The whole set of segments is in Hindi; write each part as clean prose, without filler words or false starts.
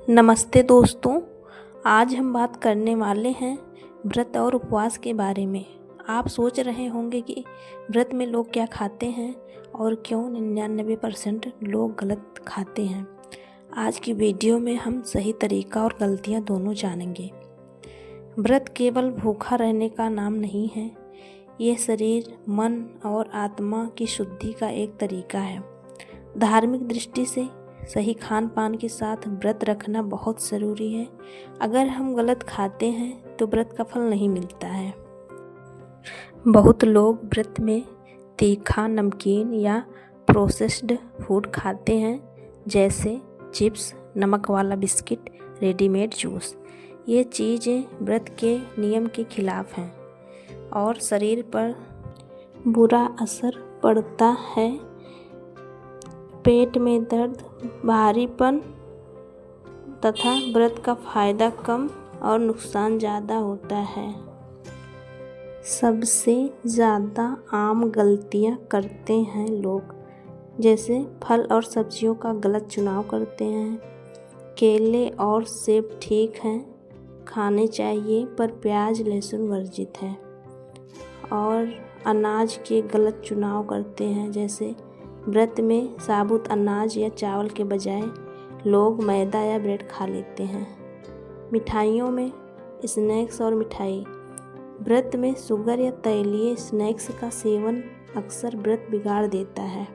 नमस्ते दोस्तों, आज हम बात करने वाले हैं व्रत और उपवास के बारे में। आप सोच रहे होंगे कि व्रत में लोग क्या खाते हैं और क्यों 99% लोग गलत खाते हैं। आज की वीडियो में हम सही तरीका और गलतियां दोनों जानेंगे। व्रत केवल भूखा रहने का नाम नहीं है, ये शरीर, मन और आत्मा की शुद्धि का एक तरीका है। धार्मिक दृष्टि से सही खान पान के साथ व्रत रखना बहुत ज़रूरी है। अगर हम गलत खाते हैं तो व्रत का फल नहीं मिलता है। बहुत लोग व्रत में तीखा, नमकीन या प्रोसेस्ड फूड खाते हैं, जैसे चिप्स, नमक वाला बिस्किट, रेडीमेड जूस। ये चीज़ें व्रत के नियम के खिलाफ हैं और शरीर पर बुरा असर पड़ता है। पेट में दर्द, भारीपन तथा व्रत का फ़ायदा कम और नुकसान ज़्यादा होता है। सबसे ज़्यादा आम गलतियाँ करते हैं लोग, जैसे फल और सब्जियों का गलत चुनाव करते हैं। केले और सेब ठीक हैं, खाने चाहिए, पर प्याज लहसुन वर्जित है। और अनाज के गलत चुनाव करते हैं, जैसे व्रत में साबुत अनाज या चावल के बजाय लोग मैदा या ब्रेड खा लेते हैं। मिठाइयों में स्नैक्स और मिठाई। व्रत में शुगर या तैलीय स्नैक्स का सेवन अक्सर व्रत बिगाड़ देता है।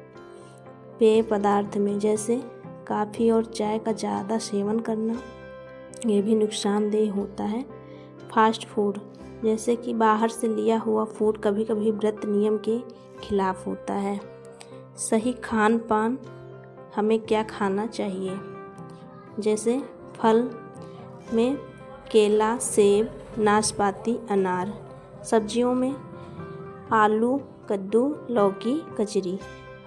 पेय पदार्थ में जैसे कॉफ़ी और चाय का ज़्यादा सेवन करना, ये भी नुकसानदेह होता है। फास्ट फूड, जैसे कि बाहर से लिया हुआ फूड, कभी कभी व्रत नियम के खिलाफ होता है। सही खान पान, हमें क्या खाना चाहिए, जैसे फल में केला, सेब, नाशपाती, अनार। सब्जियों में आलू, कद्दू, लौकी, कचरी।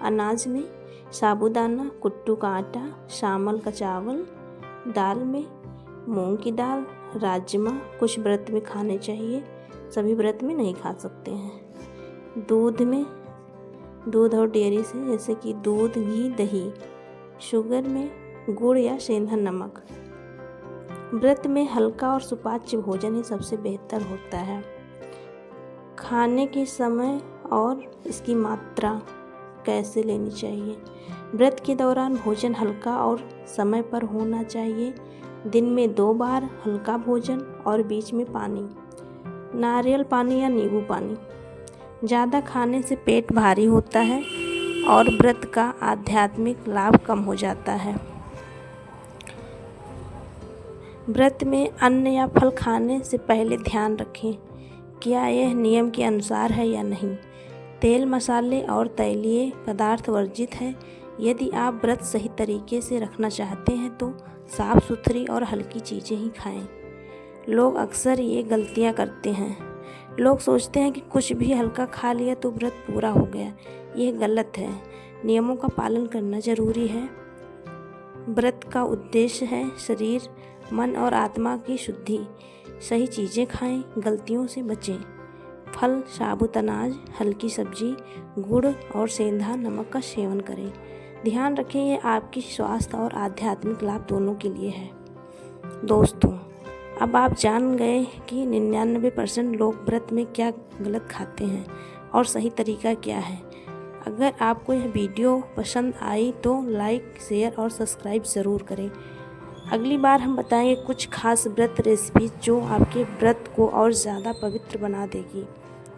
अनाज में साबूदाना, कुट्टू का आटा, शामल का चावल। दाल में मूंग की दाल, राजमा। कुछ व्रत में खाने चाहिए, सभी व्रत में नहीं खा सकते हैं। दूध में दूध और डेयरी से, जैसे कि दूध, घी, दही। शुगर में गुड़ या सेंधा नमक। व्रत में हल्का और सुपाच्य भोजन ही सबसे बेहतर होता है। खाने के समय और इसकी मात्रा कैसे लेनी चाहिए। व्रत के दौरान भोजन हल्का और समय पर होना चाहिए। दिन में 2 बार हल्का भोजन और बीच में पानी, नारियल पानी या नींबू पानी। ज़्यादा खाने से पेट भारी होता है और व्रत का आध्यात्मिक लाभ कम हो जाता है। व्रत में अन्न या फल खाने से पहले ध्यान रखें, क्या यह नियम के अनुसार है या नहीं। तेल, मसाले और तैलीय पदार्थ वर्जित है। यदि आप व्रत सही तरीके से रखना चाहते हैं तो साफ़ सुथरी और हल्की चीज़ें ही खाएं। लोग अक्सर ये गलतियां करते हैं। लोग सोचते हैं कि कुछ भी हल्का खा लिया तो व्रत पूरा हो गया। यह गलत है। नियमों का पालन करना जरूरी है। व्रत का उद्देश्य है शरीर, मन और आत्मा की शुद्धि। सही चीज़ें खाएं, गलतियों से बचें। फल, साबुत अनाज, हल्की सब्जी, गुड़ और सेंधा नमक का सेवन करें। ध्यान रखें, यह आपकी स्वास्थ्य और आध्यात्मिक लाभ दोनों के लिए है। दोस्तों, अब आप जान गए कि 99% लोग व्रत में क्या गलत खाते हैं और सही तरीका क्या है। अगर आपको यह वीडियो पसंद आई तो लाइक, शेयर और सब्सक्राइब ज़रूर करें। अगली बार हम बताएंगे कुछ खास व्रत रेसिपी जो आपके व्रत को और ज़्यादा पवित्र बना देगी।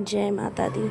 जय माता दी।